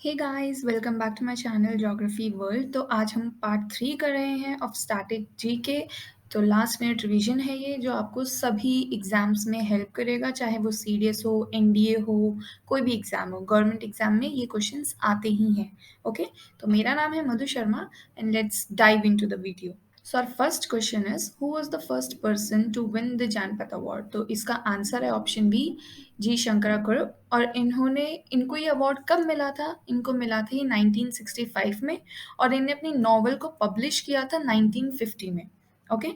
Hey guys welcome back to my channel geography world. तो आज हम पार्ट 3 कर रहे हैं ऑफ स्टैटिक जीके। तो लास्ट मिनट रिवीजन है ये जो आपको सभी एग्जाम्स में हेल्प करेगा, चाहे वो सीडीएस हो, एनडीए हो, कोई भी एग्जाम हो। गवर्नमेंट एग्जाम में ये क्वेश्चंस आते ही हैं। ओके, तो मेरा नाम है Madhu Sharma and let's dive into the video. So our first question is who was the first person to win the Jnanpith award. तो इसका आंसर है ऑप्शन बी, जी शंकराचार्य। और इनको ये अवार्ड कब मिला था? इनको मिला था ये 1965 में, और इन्हें अपनी नॉवल को पब्लिश किया था 1950 में। ओके,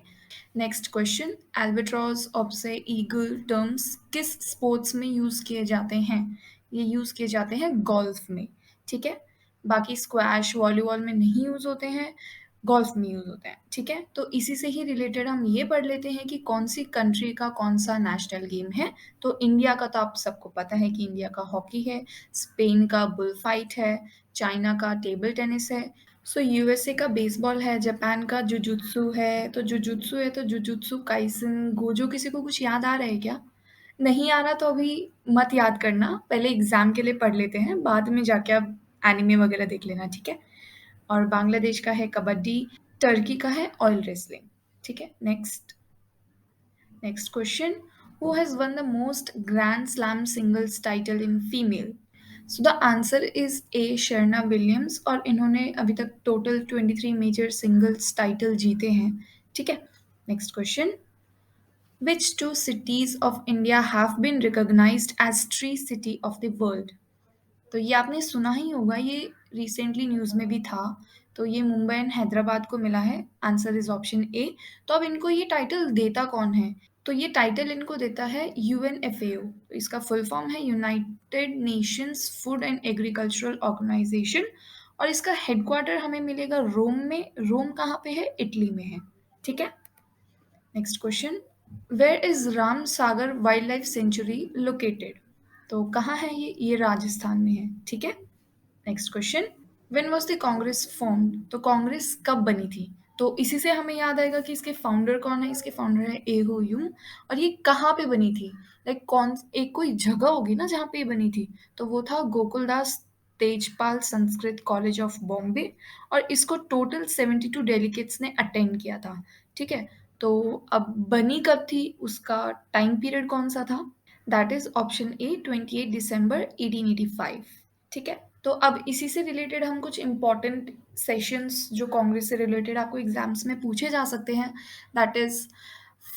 नेक्स्ट क्वेश्चन, एल्बाट्रॉस, ऑप्से, ईगल टर्म्स किस स्पोर्ट्स में यूज किए जाते हैं? ये यूज किए जाते हैं गोल्फ में। ठीक है, बाकी स्क्वैश, वॉलीबॉल में नहीं यूज होते हैं, गोल्फ में यूज होते हैं। ठीक है, तो इसी से ही रिलेटेड हम ये पढ़ लेते हैं कि कौन सी कंट्री का कौन सा नेशनल गेम है। तो इंडिया का तो आप सबको पता है कि इंडिया का हॉकी है, स्पेन का बुल फाइट है, चाइना का टेबल टेनिस है, सो यूएसए का बेसबॉल है, जापान का जुजुत्सु है। तो जुजुत्सु है तो जुजुत्सु काइसन गोजो। किसी को कुछ याद आ रहा है क्या? नहीं आ रहा तो अभी मत याद करना, पहले एग्जाम के लिए पढ़ लेते हैं, बाद में जाके आप एनिमे वगैरह देख लेना। ठीक है, और बांग्लादेश का है कबड्डी, टर्की का है ऑयल रेसलिंग। ठीक है, next next question, who has won the most grand slam singles title in female? So the answer is A, Serena Williams. और इन्होंने अभी तक टोटल 23 मेजर सिंगल्स टाइटल जीते हैं। ठीक है, next question, which two cities of India have been recognised as tree city of the world? तो ये आपने सुना ही होगा, ये रिसेंटली न्यूज़ में भी था। तो ये मुंबई एंड हैदराबाद को मिला है। Answer is option A. तो अब इनको ये टाइटल देता कौन है? तो ये टाइटल इनको देता है यूएनएफएओ। तो इसका फुल फॉर्म है United Nations Food and Agricultural Organisation. और इसका हेडक्वार्टर हमें मिलेगा रोम में। रोम कहाँ पे है? इटली में है। ठीक है, next question, where is Ram Sagar wildlife sanctuary located? तो कहाँ है ये राजस्थान में है। ठीक है, next question, when was the Congress formed? तो कांग्रेस कब बनी थी? तो इसी से हमें याद आएगा कि इसके फाउंडर कौन है। इसके फाउंडर है ए हो यूम। और ये कहाँ पे बनी थी? लाइक कौन, एक कोई जगह होगी ना जहाँ पे ये बनी थी। तो वो था गोकुलदास तेजपाल संस्कृत कॉलेज ऑफ बॉम्बे। और इसको टोटल 72 डेलीगेट्स ने अटेंड किया था। ठीक है, तो अब बनी कब थी, उसका टाइम पीरियड कौन सा था? दैट इज ऑप्शन ए, 28 दिसंबर 1885। ठीक है, तो अब इसी से रिलेटेड हम कुछ इंपॉर्टेंट सेशंस जो कांग्रेस से रिलेटेड आपको एग्जाम्स में पूछे जा सकते हैं। दैट इज,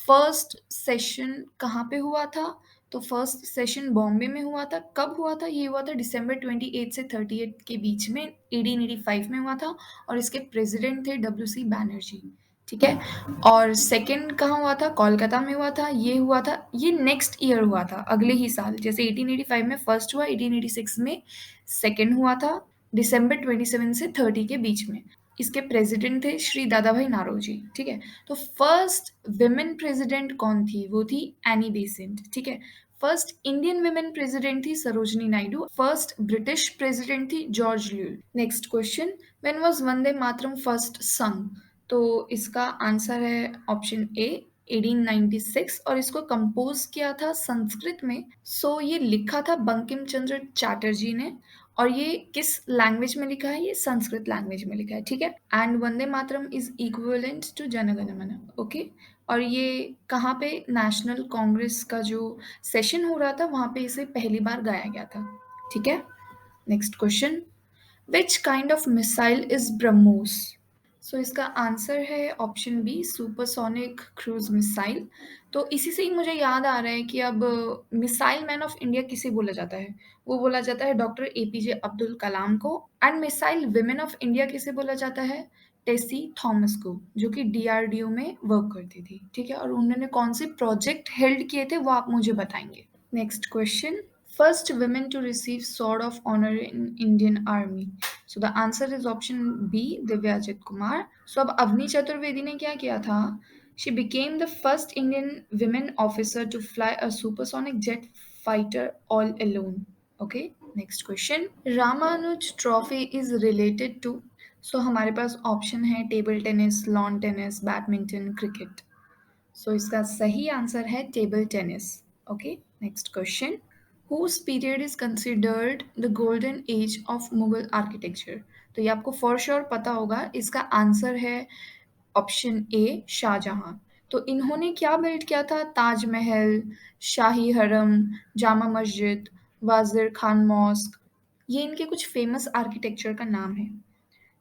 फर्स्ट सेशन कहाँ पे हुआ था? तो फर्स्ट सेशन बॉम्बे में हुआ था। कब हुआ था? ये हुआ था दिसंबर 28 से 38 के बीच में, 1885 में हुआ था। और इसके प्रेसिडेंट थे डब्ल्यू सी बैनर्जी। ठीक है, और सेकंड कहाँ हुआ था? कोलकाता में हुआ था। ये हुआ था, ये नेक्स्ट ईयर हुआ था, अगले ही साल। जैसे 1885 में फर्स्ट हुआ, 1886 में सेकंड हुआ था, दिसंबर 27 से 30 के बीच में। इसके प्रेसिडेंट थे श्री दादा भाई नारोजी। ठीक है, तो फर्स्ट विमेन प्रेसिडेंट कौन थी? वो थी एनी बेसेंट। ठीक है, फर्स्ट इंडियन विमेन प्रेसिडेंट थी Sarojini Naidu. First British president थी George Yule. Next question, when was Vande Mataram first sung? तो इसका आंसर है ऑप्शन ए, 1896। और इसको कंपोज किया था संस्कृत में। सो ये लिखा था बंकिम चंद्र चैटर्जी ने। और ये किस लैंग्वेज में लिखा है? ये संस्कृत लैंग्वेज में लिखा है। ठीक है, and Vande Mataram is equivalent to Janagana Mana. Okay, और ये कहाँ पे, नेशनल कांग्रेस का जो सेशन हो रहा था वहां पे इसे पहली बार गाया गया था। ठीक है, next question, which kind of missile is BrahMos? So इसका आंसर है option B, supersonic cruise missile. तो इसी से ही मुझे याद आ रहा है कि अब मिसाइल मैन ऑफ इंडिया किसे बोला जाता है? वो बोला जाता है डॉक्टर एपीजे अब्दुल कलाम को। And missile women of India किसे बोला जाता है? टेसी थॉमस को, जो कि डीआरडीओ में वर्क करती थी। ठीक है, और उन्होंने कौन से प्रोजेक्ट हेल्ड किए थे वो आप मुझे बताएंगे। Next question, first women to receive sword of honor in Indian army? So the answer is option B, Divyajit Kumar. So अब अवनी चतुर्वेदी ने क्या किया था? She became the first Indian women officer to fly a supersonic jet fighter all alone. Okay, next question, Ramanuj trophy is related to? So हमारे पास option है table tennis, lawn tennis, badminton, cricket. So इसका सही answer है table tennis. Okay, next question, whose period is considered the golden age of Mughal architecture? तो ये आपको for sure पता होगा, इसका आंसर है ऑप्शन ए शाहजहां। तो इन्होंने क्या बिल्ड किया था? ताजमहल, शाही हरम, जामा मस्जिद, वाजिर खान मॉस्क, ये इनके कुछ फेमस आर्किटेक्चर का नाम है।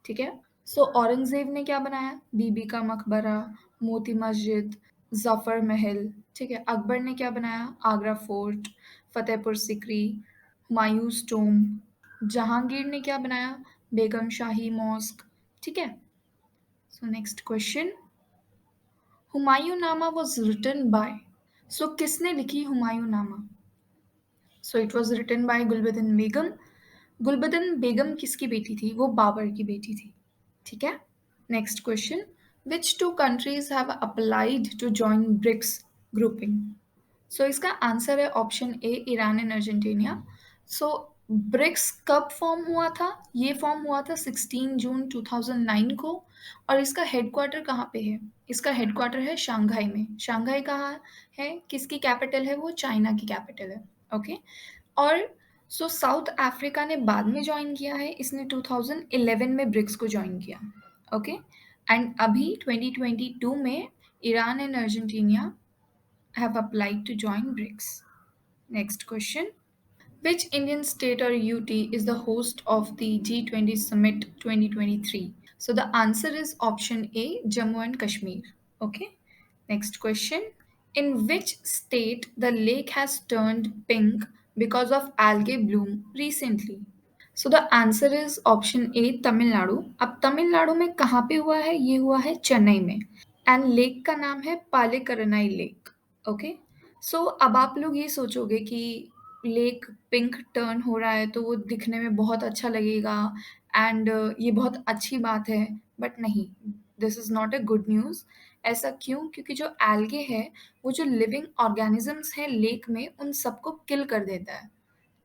ठीक है। सो औरंगजेब ने क्या बनाया? बीबी का मकबरा, मोती मस्जिद, जफर महल। ठीक है। अकबर ने क्या बनाया? Agra fort, Fatehpur Sikri, Humayun's tomb. जहांगीर ने क्या बनाया? बेगम शाही मॉस्क। ठीक है। सो नेक्स्ट क्वेश्चन, हुमायूं नामा वॉज रिटन बाय? सो किसने लिखी Humayun nama? So it was written by Gulbadan Begum. Gulbadan Begum किसकी बेटी थी? वो बाबर की बेटी थी। ठीक है। Next question, which two countries have applied to join BRICS grouping? So इसका आंसर है option A Iran and Argentina. So BRICS कब फॉर्म हुआ था? ये फॉर्म हुआ था 16 जून 2009 को। और इसका हेडक्वार्टर कहाँ पे है? इसका हेडक्वार्टर है शंघाई में। शंघाई कहाँ है? किसकी कैपिटल है? वो चाइना की कैपिटल है। ओके। और सो साउथ अफ्रीका ने बाद में ज्वाइन किया है, इसने 2011 में ब्रिक्स को ज्वाइन किया। ओके। एंड अभी 2022 में Iran and Argentina have applied to join BRICS. Next question. Which Indian state or UT is the host of the G20 Summit 2023? So the answer is option A, Jammu and Kashmir. Okay. Next question. In which state the lake has turned pink because of algae bloom recently? So the answer is option A Tamil Nadu. अब तमिलनाडु में कहाँ पे हुआ है? ये हुआ है चेन्नई में। एंड लेक का नाम है पालेकरनाई लेक। ओके। सो अब आप लोग ये सोचोगे कि लेक पिंक टर्न हो रहा है तो वो दिखने में बहुत अच्छा लगेगा एंड ये बहुत अच्छी बात है। बट नहीं, this is not a good news. ऐसा क्यों? क्योंकि जो एल्गे है, वो जो लिविंग ऑर्गेनिजम्स हैं लेक में, उन सबको किल कर देता है।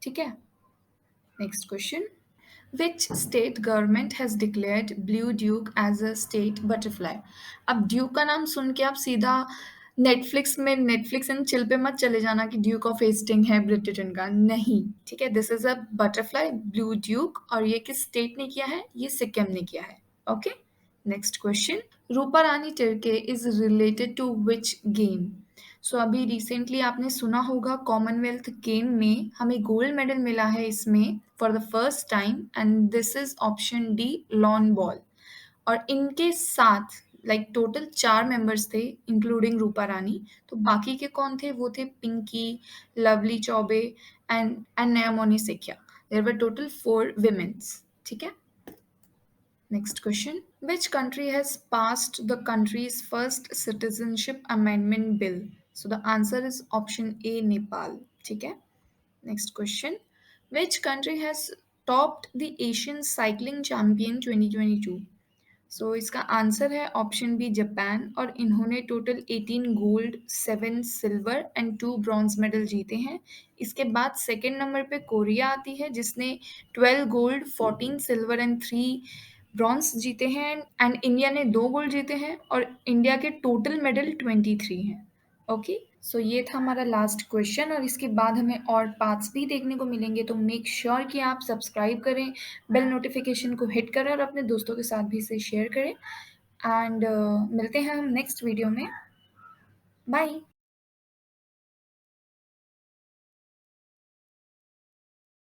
ठीक है। Next question, Which state government has declared blue duke as a state butterfly? अब ड्यूक का नाम सुन के आप सीधा नेटफ्लिक्स एंड चिल पे मत चले जाना कि ड्यूक ऑफ हेस्टिंग है ब्रिटेन का। नहीं। ठीक है। This is a butterfly blue Duke. और ये किस स्टेट ने किया है? ये सिक्किम ने किया है। Okay. Next question, Rupa Rani Tirkey is related to which game? So अभी रिसेंटली आपने सुना होगा कॉमनवेल्थ गेम में हमें गोल्ड मेडल मिला है इसमें for the first time, and this is option D, lawn ball. और इनके साथ टोटल 4 मेंबर्स थे इंक्लूडिंग रूपा रानी। तो बाकी के कौन थे? वो थे Pinki, Lovely Choubey and Nayamoni Saikia. There were total 4 womens. ठीक है। Next question, which country has passed the country's first citizenship amendment bill? So the answer is option A, Nepal. ठीक है। Next question, which country has topped the Asian Cycling Champion 2022? सो इसका answer है option B, Japan. और इन्होंने total 18 gold, 7 silver and 2 bronze medal जीते हैं। इसके बाद सेकेंड नंबर पे कोरिया आती है जिसने 12 गोल्ड, 14 सिल्वर एंड 3 ब्रॉन्ज जीते हैं। एंड इंडिया ने 2 गोल्ड जीते हैं और इंडिया के टोटल मेडल 23 हैं। ओके। सो ये था हमारा लास्ट क्वेश्चन और इसके बाद हमें और पार्ट्स भी देखने को मिलेंगे। तो मेक श्योर कि आप सब्सक्राइब करें, बेल नोटिफिकेशन को हिट करें और अपने दोस्तों के साथ भी इसे शेयर करें। एंड मिलते हैं हम नेक्स्ट वीडियो में। बाय।